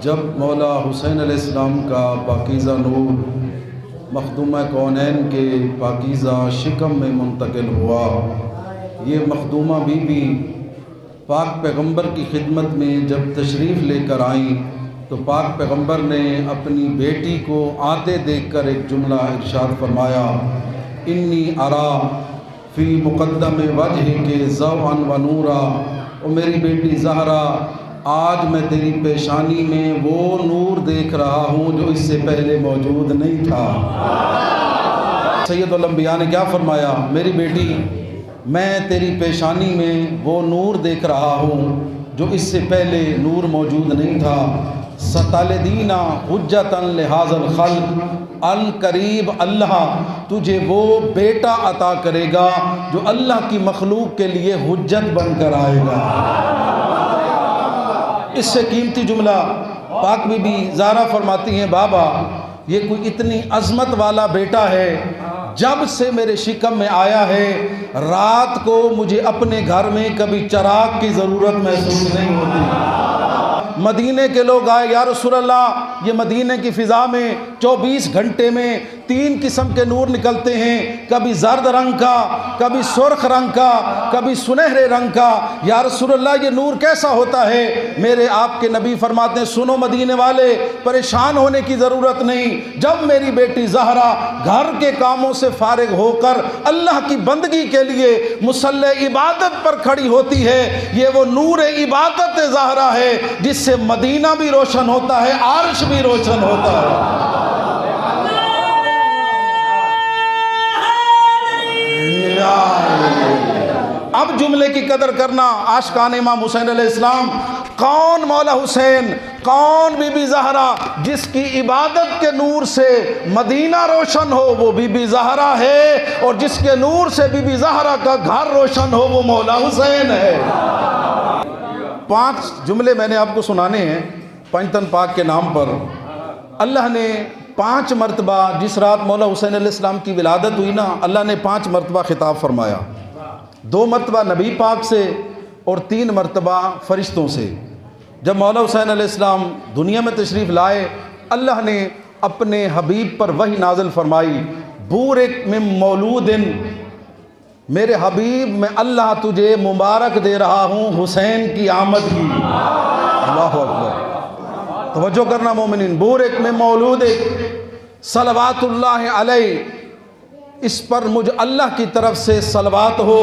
جب مولا حسین علیہ السلام کا پاکیزہ نور مخدومہ کونین کے پاکیزہ شکم میں منتقل ہوا، یہ مخدومہ بی بی پاک پیغمبر کی خدمت میں جب تشریف لے کر آئیں تو پاک پیغمبر نے اپنی بیٹی کو آتے دیکھ کر ایک جملہ ارشاد فرمایا، انی ارا فی مقدم وجہ کے ضوءا و نورا۔ اور میری بیٹی زہرا، آج میں تیری پیشانی میں وہ نور دیکھ رہا ہوں جو اس سے پہلے موجود نہیں تھا۔ سید الانبیاء نے کیا فرمایا؟ میری بیٹی، میں تیری پیشانی میں وہ نور دیکھ رہا ہوں جو اس سے پہلے نور موجود نہیں تھا۔ ستالدینہ حجتاً لہذا الخلق، القریب اللہ تجھے وہ بیٹا عطا کرے گا جو اللہ کی مخلوق کے لیے حجت بن کر آئے گا۔ اس سے قیمتی جملہ پاک بی بی زہرا فرماتی ہیں، بابا یہ کوئی اتنی عظمت والا بیٹا ہے، جب سے میرے شکم میں آیا ہے رات کو مجھے اپنے گھر میں کبھی چراغ کی ضرورت محسوس نہیں ہوتی۔ مدینے کے لوگ آئے، یا رسول اللہ یہ مدینے کی فضا میں 24 گھنٹے میں 3 قسم کے نور نکلتے ہیں، کبھی زرد رنگ کا، کبھی سرخ رنگ کا، کبھی سنہرے رنگ کا، یا رسول اللہ یہ نور کیسا ہوتا ہے؟ میرے آپ کے نبی فرماتے ہیں، سنو مدینے والے، پریشان ہونے کی ضرورت نہیں۔ جب میری بیٹی زہرا گھر کے کاموں سے فارغ ہو کر اللہ کی بندگی کے لیے مصلی عبادت پر کھڑی ہوتی ہے، یہ وہ نور عبادت زہرا ہے جس سے مدینہ بھی روشن ہوتا ہے، عرش بھی روشن ہوتا ہے۔ اب جملے کی قدر کرنا، عاشقان امام حسین علیہ السلام، کون مولا حسین، کون بی بی زہرا جس کی عبادت کے نور سے مدینہ روشن ہو، وہ بی بی زہرا ہے، اور جس کے نور سے بی بی زہرا کا گھر روشن ہو وہ مولا حسین ہے۔ 5 جملے میں نے آپ کو سنانے ہیں پنجتن پاک کے نام پر۔ اللہ نے 5 مرتبہ، جس رات مولا حسین علیہ السلام کی ولادت ہوئی نا، اللہ نے 5 مرتبہ خطاب فرمایا، 2 مرتبہ نبی پاک سے اور 3 مرتبہ فرشتوں سے۔ جب مولا حسین علیہ السلام دنیا میں تشریف لائے، اللہ نے اپنے حبیب پر وحی نازل فرمائی، بورک من مولود، میرے حبیب میں اللہ تجھے مبارک دے رہا ہوں حسین کی آمد کی۔ اللہ اکبر، توجہ کرنا مومنین، بورک من مولود صلوات اللہ علیہ، اس پر مجھ اللہ کی طرف سے صلوات ہو،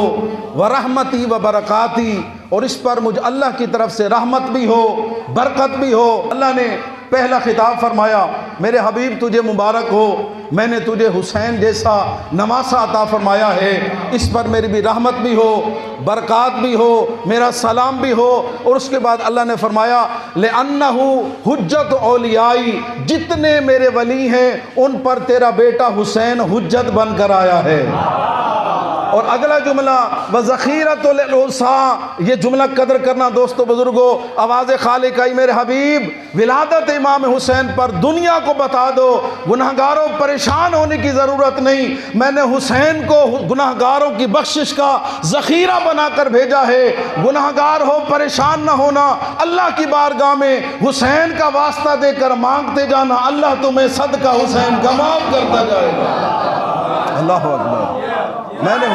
ورحمتی و برکاتی، اور اس پر مجھ اللہ کی طرف سے رحمت بھی ہو، برکت بھی ہو۔ اللہ نے پہلا خطاب فرمایا، میرے حبیب تجھے مبارک ہو، میں نے تجھے حسین جیسا نواسہ عطا فرمایا ہے، اس پر میری بھی رحمت بھی ہو، برکات بھی ہو، میرا سلام بھی ہو۔ اور اس کے بعد اللہ نے فرمایا، لِأَنَّهُ حجت اولیائی، جتنے میرے ولی ہیں ان پر تیرا بیٹا حسین حجت بن کر آیا ہے۔ اور اگلا جملہ وَذَخِيرَةُ لِلْأُنْثَىٰ، یہ جملہ قدر کرنا دوستو بزرگو، آواز خالق آئی، میرے حبیب ولادت امام حسین پر دنیا کو بتا دو، گناہگاروں پریشان ہونے کی ضرورت نہیں، میں نے حسین کو گناہگاروں کی بخشش کا ذخیرہ بنا کر بھیجا ہے، گناہگار ہو پریشان نہ ہونا، اللہ کی بارگاہ میں حسین کا واسطہ دے کر مانگتے جانا، اللہ تمہیں صدقہ حسین کا معاف کرتا جائے گا۔ اللہ اکبر، میں نے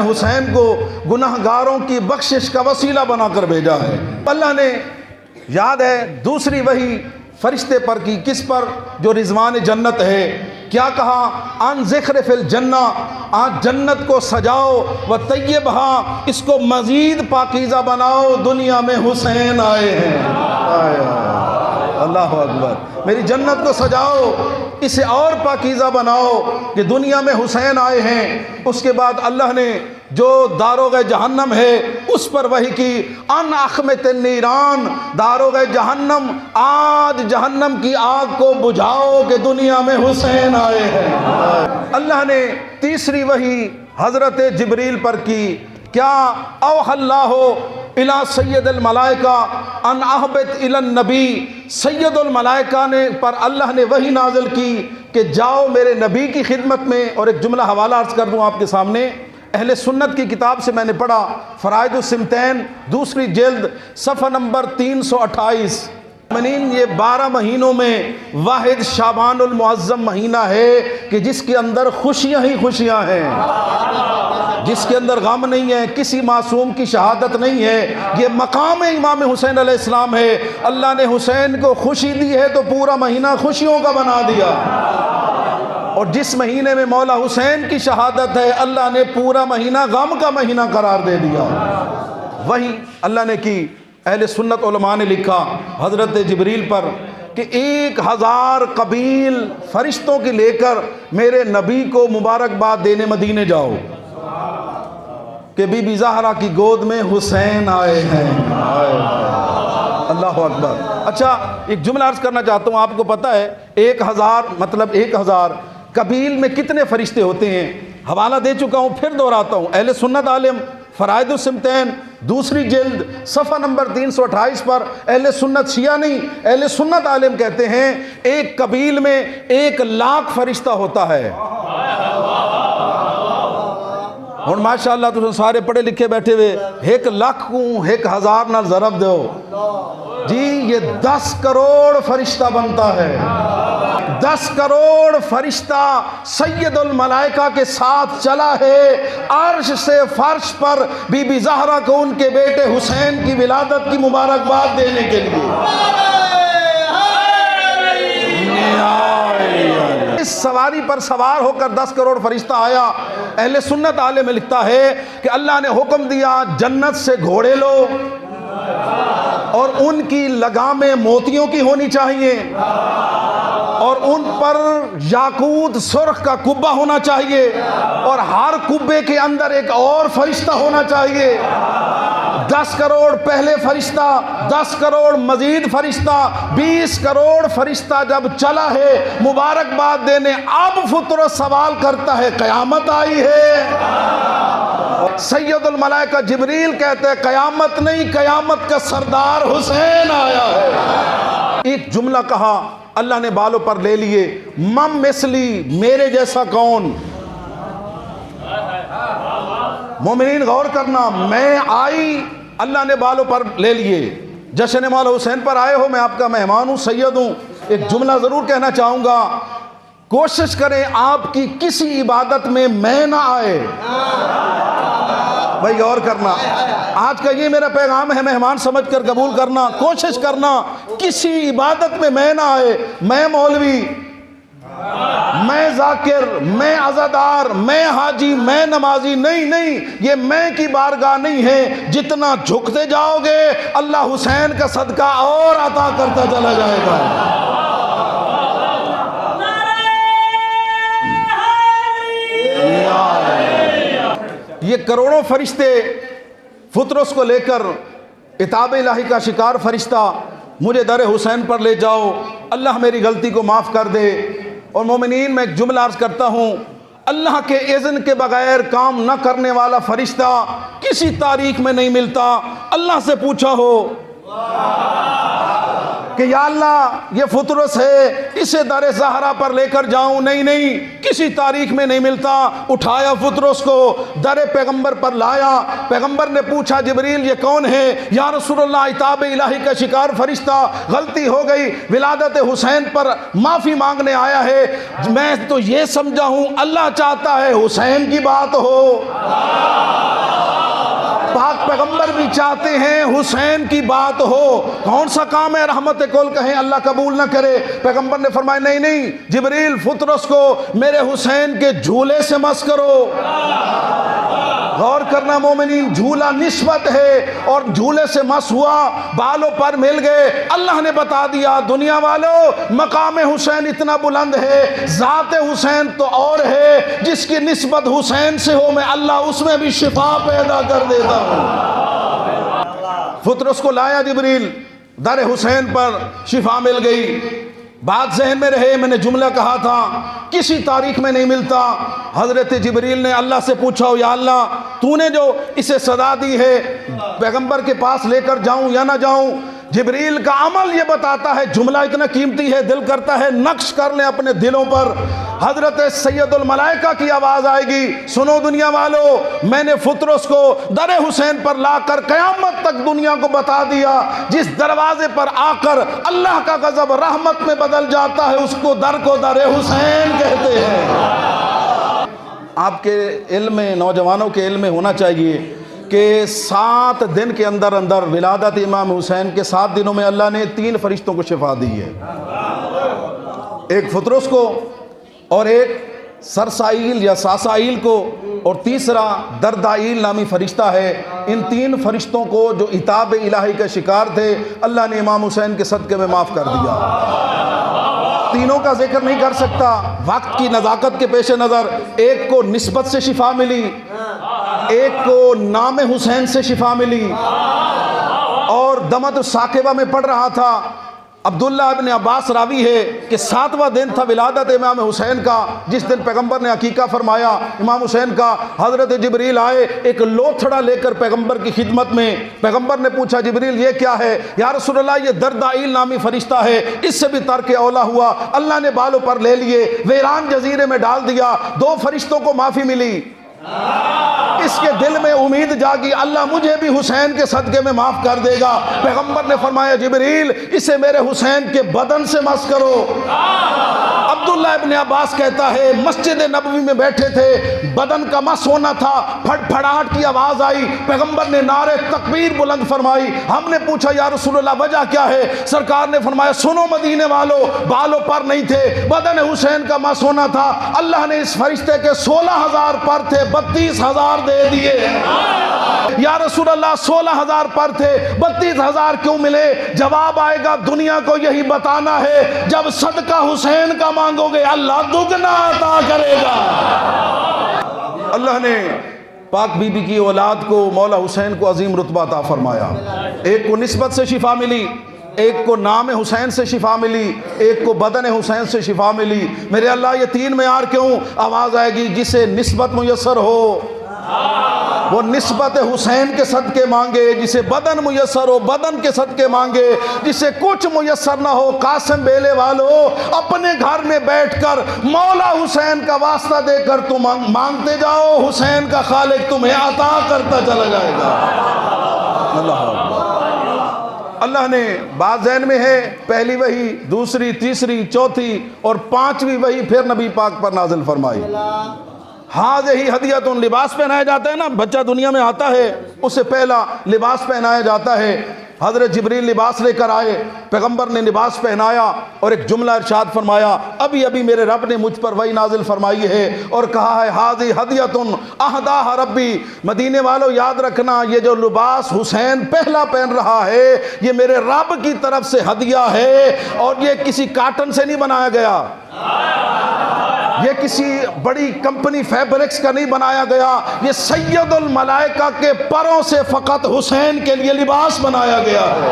حسین کو گناہگاروں کی بخشش کا وسیلہ بنا کر بھیجا ہے۔ اللہ نے، یاد ہے، دوسری وحی فرشتے پر کی، کس پر؟ جو رضوان جنت ہے۔ کیا کہا؟ ان ذکر فی الجنہ، آج جنت کو سجاؤ، و طیبہا، اس کو مزید پاکیزہ بناؤ، دنیا میں حسین آئے ہیں۔ اللہ اکبر، میری جنت کو سجاؤ، اسے اور پاکیزہ بناؤ کہ دنیا میں حسین آئے ہیں۔ اس کے بعد اللہ نے جو داروغ جہنم ہے اس پر وحی کی، ان اخمت النیران، داروغ جہنم، آج جہنم کی آگ کو بجھاؤ کہ دنیا میں حسین آئے ہیں۔ اللہ نے تیسری وحی حضرت جبریل پر کی، کیا؟ اوحی اللہ الی سید الملائکہ ان اہبط الی النبی، سید الملائکہ نے پر اللہ نے وحی نازل کی کہ جاؤ میرے نبی کی خدمت میں۔ اور ایک جملہ حوالہ عرض کر دوں آپ کے سامنے، اہل سنت کی کتاب سے میں نے پڑھا، فرائض السمتین دوسری جلد صفحہ نمبر 328۔ یہ 12 مہینوں میں واحد شعبان المعظم مہینہ ہے کہ جس کے اندر خوشیاں ہی خوشیاں ہیں، جس کے اندر غم نہیں ہے، کسی معصوم کی شہادت نہیں ہے۔ یہ مقام امام حسین علیہ السلام ہے۔ اللہ نے حسین کو خوشی دی ہے تو پورا مہینہ خوشیوں کا بنا دیا، اور جس مہینے میں مولا حسین کی شہادت ہے اللہ نے پورا مہینہ غم کا مہینہ قرار دے دیا۔ وہی اللہ نے کی، اہل سنت علماء نے لکھا حضرت جبریل پر کہ 1000 قبیل فرشتوں کی لے کر میرے نبی کو مبارکباد دینے مدینے جاؤ کہ بی بی زہرا کی گود میں حسین آئے ہیں۔ اللہ اکبر۔ اچھا ایک جملہ عرض کرنا چاہتا ہوں، آپ کو پتہ ہے 1000 قبیل میں کتنے فرشتے ہوتے ہیں؟ حوالہ دے چکا ہوں، پھر دہراتا ہوں، اہل سنت عالم فرائض السمتین دوسری جلد صفحہ نمبر 328 پر اہل سنت شیعہ نہیں، اہل سنت عالم کہتے ہیں ایک قبیل میں 1,00,000 فرشتہ ہوتا ہے۔ اور ماشاءاللہ تو سارے پڑھے لکھے بیٹھے ہوئے 1,00,000 کو 1,000 نہ ضرب دو جی، یہ 10 کروڑ فرشتہ بنتا ہے۔ 10 کروڑ فرشتہ سید الملائکہ کے ساتھ چلا ہے عرش سے فرش پر بی بی زہرا کو ان کے بیٹے حسین کی ولادت کی مبارکباد دینے کے لیے۔ اس سواری پر سوار ہو کر 10 کروڑ فرشتہ آیا۔ اہل سنت عالم میں لکھتا ہے کہ اللہ نے حکم دیا جنت سے گھوڑے لو اور ان کی لگامیں موتیوں کی ہونی چاہیے، اور ان پر یاقوت سرخ کا کبہ ہونا چاہیے، اور ہر کبے کے اندر ایک اور فرشتہ ہونا چاہیے۔ 10 کروڑ پہلے فرشتہ، 10 کروڑ مزید فرشتہ، 20 کروڑ فرشتہ جب چلا ہے مبارکباد دینے، اب فطر سوال کرتا ہے قیامت آئی ہے؟ سید الملائکہ جبریل کہتے ہیں قیامت نہیں، قیامت کا سردار حسین آیا ہے۔ ایک جملہ کہا اللہ نے بالوں پر لے لیے، مم مثلی، میرے جیسا کون؟ مومنین غور کرنا، میں آئی، اللہ نے بالوں پر لے لیے، جشن مولا حسین پر آئے ہو، میں آپ کا مہمان ہوں، سید ہوں۔ ایک جملہ ضرور کہنا چاہوں گا، کوشش کریں آپ کی کسی عبادت میں میں نہ آئے۔ بھائی غور کرنا، آج کا یہ میرا پیغام ہے، مہمان سمجھ کر قبول کرنا، کوشش کرنا کسی عبادت میں میں نہ آئے۔ میں مولوی، میں ذاکر، میں عزادار، میں حاجی، میں نمازی، نہیں، یہ میں کی بارگاہ نہیں ہے۔ جتنا جھکتے جاؤ گے اللہ حسین کا صدقہ اور عطا کرتا چلا جائے گا۔ یہ کروڑوں فرشتے فطرس کو لے کر عتاب الہی کا شکار فرشتہ مجھے در حسین پر لے جاؤ، اللہ میری غلطی کو معاف کر دے۔ اور مومنین میں ایک جملہ عرض کرتا ہوں، اللہ کے اذن کے بغیر کام نہ کرنے والا فرشتہ کسی تاریخ میں نہیں ملتا۔ اللہ سے پوچھا ہو کہ یا اللہ یہ فطرس ہے، اسے در زہرا پر لے کر جاؤں، نہیں، کسی تاریخ میں نہیں ملتا۔ اٹھایا فطرس کو، در پیغمبر پر لایا، پیغمبر نے پوچھا جبریل یہ کون ہے؟ یا رسول اللہ عتاب الہی کا شکار فرشتہ، غلطی ہو گئی، ولادت حسین پر معافی مانگنے آیا ہے۔ میں تو یہ سمجھا ہوں اللہ چاہتا ہے حسین کی بات ہو، پاک پیغمبر بھی چاہتے ہیں حسین کی بات ہو۔ کون سا کام ہے رحمت کل کہیں اللہ قبول نہ کرے؟ پیغمبر نے فرمایا نہیں، جبریل فطرس کو میرے حسین کے جھولے سے مس کرو۔ غور کرنا مومنین، جھولا نسبت ہے، اور جھولے سے مس ہوا، بالوں پر مل گئے۔ اللہ نے بتا دیا دنیا والوں مقام حسین اتنا بلند ہے، ذات حسین تو اور ہے، جس کی نسبت حسین سے ہو میں اللہ اس میں بھی شفا پیدا کر دیتا ہوں۔ فطرس کو لایا جبریل، در حسین پر شفا مل گئی۔ بات ذہن میں رہے، میں نے جملہ کہا تھا کسی تاریخ میں نہیں ملتا۔ حضرت جبریل نے اللہ سے پوچھا یا اللہ تو نے جو اسے صدا دی ہے پیغمبر کے پاس لے کر جاؤں یا نہ جاؤں؟ جبریل کا عمل یہ بتاتا ہے، جملہ اتنا قیمتی ہے، دل کرتا ہے نقش کر لیں اپنے دلوں پر۔ حضرت سید الملائکہ کی آواز آئے گی، سنو دنیا والو، میں نے فطرس کو در حسین پر لا کر قیامت تک دنیا کو بتا دیا، جس دروازے پر آ کر اللہ کا غضب رحمت میں بدل جاتا ہے اس کو در حسین کہتے ہیں۔ آپ کے علم میں، نوجوانوں کے علم میں ہونا چاہیے کہ 7 دن کے اندر ولادت امام حسین کے 7 دنوں میں اللہ نے 3 فرشتوں کو شفا دی ہے، ایک فطرس کو اور ایک سرسائیل یا ساسائیل کو اور تیسرا دردائیل نامی فرشتہ ہے۔ ان 3 فرشتوں کو جو عتاب الہی کا شکار تھے اللہ نے امام حسین کے صدقے میں معاف کر دیا۔ تینوں کا ذکر نہیں کر سکتا وقت کی نزاکت کے پیش نظر۔ ایک کو نسبت سے شفا ملی، ایک کو نام حسین سے شفا ملی، اور دمت الثاقبہ میں پڑھ رہا تھا، عبداللہ ابن عباس راوی ہے کہ 7واں دن تھا ولادت امام حسین کا، جس دن پیغمبر نے عقیقہ فرمایا امام حسین کا۔ حضرت جبریل آئے ایک لوتھڑا لے کر پیغمبر کی خدمت میں۔ پیغمبر نے پوچھا جبریل یہ کیا ہے؟ یا رسول اللہ یہ دردائیل نامی فرشتہ ہے، اس سے بھی ترک اولا ہوا، اللہ نے بالوں پر لے لیے، ویران جزیرے میں ڈال دیا۔ 2 فرشتوں کو معافی ملی، اس کے دل میں امید جاگی اللہ مجھے بھی حسین کے صدقے میں معاف کر دے گا۔ پیغمبر نے فرمایا جبریل اسے میرے حسین کے بدن سے مس کرو۔ عبداللہ ابن عباس کہتا ہے مسجد نبوی میں بیٹھے تھے، بدن کا مس ہونا تھا، پھٹ پھڑاہٹ کی آواز آئی، پیغمبر نے نعرے تکبیر بلند فرمائی۔ ہم نے پوچھا یا رسول اللہ وجہ کیا ہے؟ سرکار نے فرمایا سنو مدینے والو، بالوں پر نہیں تھے، بدن حسین کا مس ہونا تھا، اللہ نے اس فرشتے کے 16,000 پر تھے، 32,000 دے دیے۔ یا رسول اللہ 16,000 پر تھے، 32,000 کیوں ملے؟ جواب آئے گا دنیا کو یہی بتانا ہے جب صدقہ حسین کا مانگو گے اللہ دگنا عطا کرے گا۔ اللہ نے پاک بی بی کی اولاد کو، مولا حسین کو عظیم رتبہ عطا فرمایا۔ ایک کو نسبت سے شفا ملی، ایک کو نام حسین سے شفا ملی، ایک کو بدن حسین سے شفا ملی۔ میرے اللہ یہ 3 معیار کیوں؟ آواز آئے گی جسے نسبت میسر ہو وہ نسبت حسین کے صدقے مانگے، جسے بدن میسر ہو بدن کے صدقے مانگے، جسے کچھ میسر نہ ہو قاسم بیلے والو اپنے گھر میں بیٹھ کر مولا حسین کا واسطہ دے کر تم مانگتے جاؤ، حسین کا خالق تمہیں عطا کرتا چلا جائے گا۔ اللہ نے بات ذہن میں ہے، پہلی وحی، دوسری، تیسری، چوتھی اور 5ویں وحی پھر نبی پاک پر نازل فرمائی۔ ہذہ ہدیۃ، لباس پہنایا جاتا ہے نا، بچہ دنیا میں آتا ہے اسے پہلا لباس پہنایا جاتا ہے۔ حضرت جبریل لباس لے کر آئے، پیغمبر نے لباس پہنایا اور ایک جملہ ارشاد فرمایا ابھی ابھی میرے رب نے مجھ پر وحی نازل فرمائی ہے اور کہا ہے ہذہ ہدیۃ اہداھا ربی۔ مدینے والوں یاد رکھنا یہ جو لباس حسین پہلا پہن رہا ہے یہ میرے رب کی طرف سے ہدیہ ہے، اور یہ کسی کاٹن سے نہیں بنایا گیا، یہ کسی بڑی کمپنی فیبرکس کا نہیں بنایا گیا، یہ سید الملائکہ کے پروں سے فقط حسین کے لیے لباس بنایا گیا ہے۔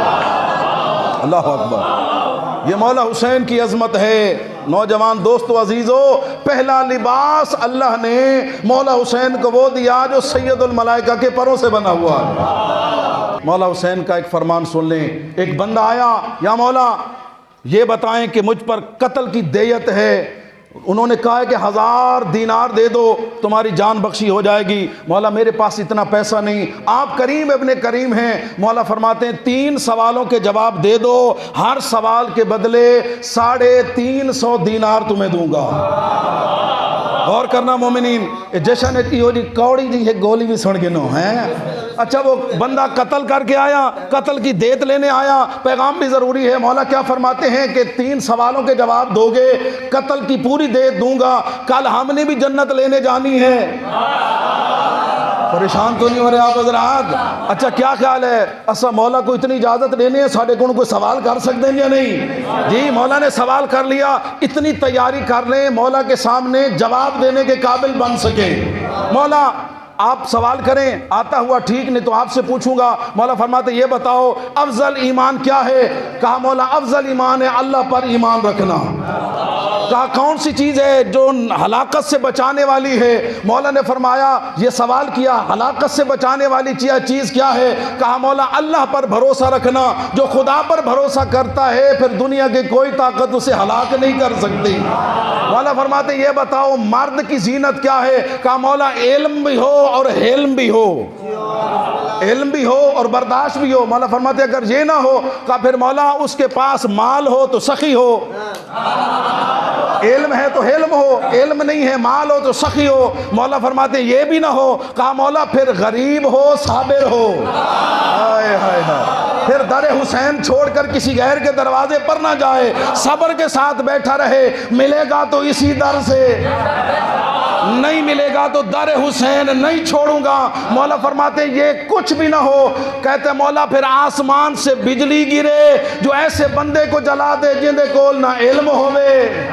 اللہ اکبر، یہ مولا حسین کی عظمت ہے۔ نوجوان دوستو عزیزو، پہلا لباس اللہ نے مولا حسین کو وہ دیا جو سید الملائکہ کے پروں سے بنا ہوا ہے۔ مولا حسین کا ایک فرمان سن لیں۔ ایک بندہ آیا، یا مولا یہ بتائیں کہ مجھ پر قتل کی دیت ہے۔ انہوں نے کہا ہے کہ 1000 دینار دے دو تمہاری جان بخشی ہو جائے گی۔ مولا میرے پاس اتنا پیسہ نہیں، آپ کریم ابن کریم ہیں۔ مولا فرماتے ہیں 3 سوالوں کے جواب دے دو، ہر سوال کے بدلے 350 دینار تمہیں دوں گا۔ غور کرنا مومنین، جشن کی ہو جی کوڑی جی ہے گولی بھی سن گنو ہیں۔ اچھا وہ بندہ قتل کر کے آیا، قتل کی دیت لینے آیا، پیغام بھی ضروری ہے۔ مولا کیا فرماتے ہیں کہ 3 سوالوں کے جواب دو گے قتل کی پوری دیت دوں گا، کل ہم نے بھی جنت لینے جانی ہے۔ پریشان تو نہیں ہو رہے آپ حضرات؟ اچھا کیا خیال ہے اسا مولا کو اتنی اجازت دینے ہے ساڑھے کون کوئی سوال کر سکتے ہیں یا نہیں؟ جی مولا نے سوال کر لیا، اتنی تیاری کر لیں مولا کے سامنے جواب دینے کے قابل بن سکے۔ مولا آپ سوال کریں، آتا ہوا ٹھیک نہیں تو آپ سے پوچھوں گا۔ مولا فرماتے یہ بتاؤ افضل ایمان کیا ہے؟ کہا مولا افضل ایمان ہے اللہ پر ایمان رکھنا۔ کہا کون سی چیز ہے جو ہلاکت سے بچانے والی ہے؟ مولا نے فرمایا، یہ سوال کیا ہلاکت سے بچانے والی چیز کیا ہے؟ کہا مولا اللہ پر بھروسہ رکھنا۔ جو خدا پر بھروسہ کرتا ہے پھر دنیا کی کوئی طاقت اسے ہلاک نہیں کر سکتی۔ مولا فرماتے یہ بتاؤ مرد کی زینت کیا ہے؟ کہا مولا علم بھی ہو اور حلم بھی ہو، علم بھی ہو اور برداشت بھی ہو۔ مولا فرماتے اگر یہ نہ ہو کہا پھر مولا اس کے پاس مال ہو تو سخی ہو، علم ہے تو حلم ہو، علم نہیں ہے مال ہو تو سخی ہو۔ مولا فرماتے یہ بھی نہ ہو کہا مولا پھر غریب ہو صابر ہو، ہائے ہائے ہائے، پھر در حسین چھوڑ کر کسی غیر کے دروازے پر نہ جائے، صبر کے ساتھ بیٹھا رہے، ملے گا تو اسی در سے، نہیں ملے گا تو در حسین نہیں چھوڑوں گا۔ مولا فرماتے یہ کچھ بھی نہ ہو، کہتے مولا پھر آسمان سے بجلی گرے جو ایسے بندے کو جلا دے جندے کول نہ علم ہوئے،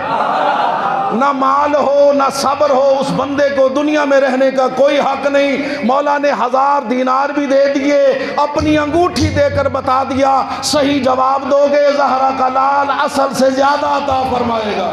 نہ مال ہو، نہ صبر ہو، اس بندے کو دنیا میں رہنے کا کوئی حق نہیں۔ مولا نے 1000 دینار بھی دے دیے، اپنی انگوٹھی دے کر بتا دیا صحیح جواب دو گے زہرا کا لال اصل سے زیادہ عطا فرمائے گا۔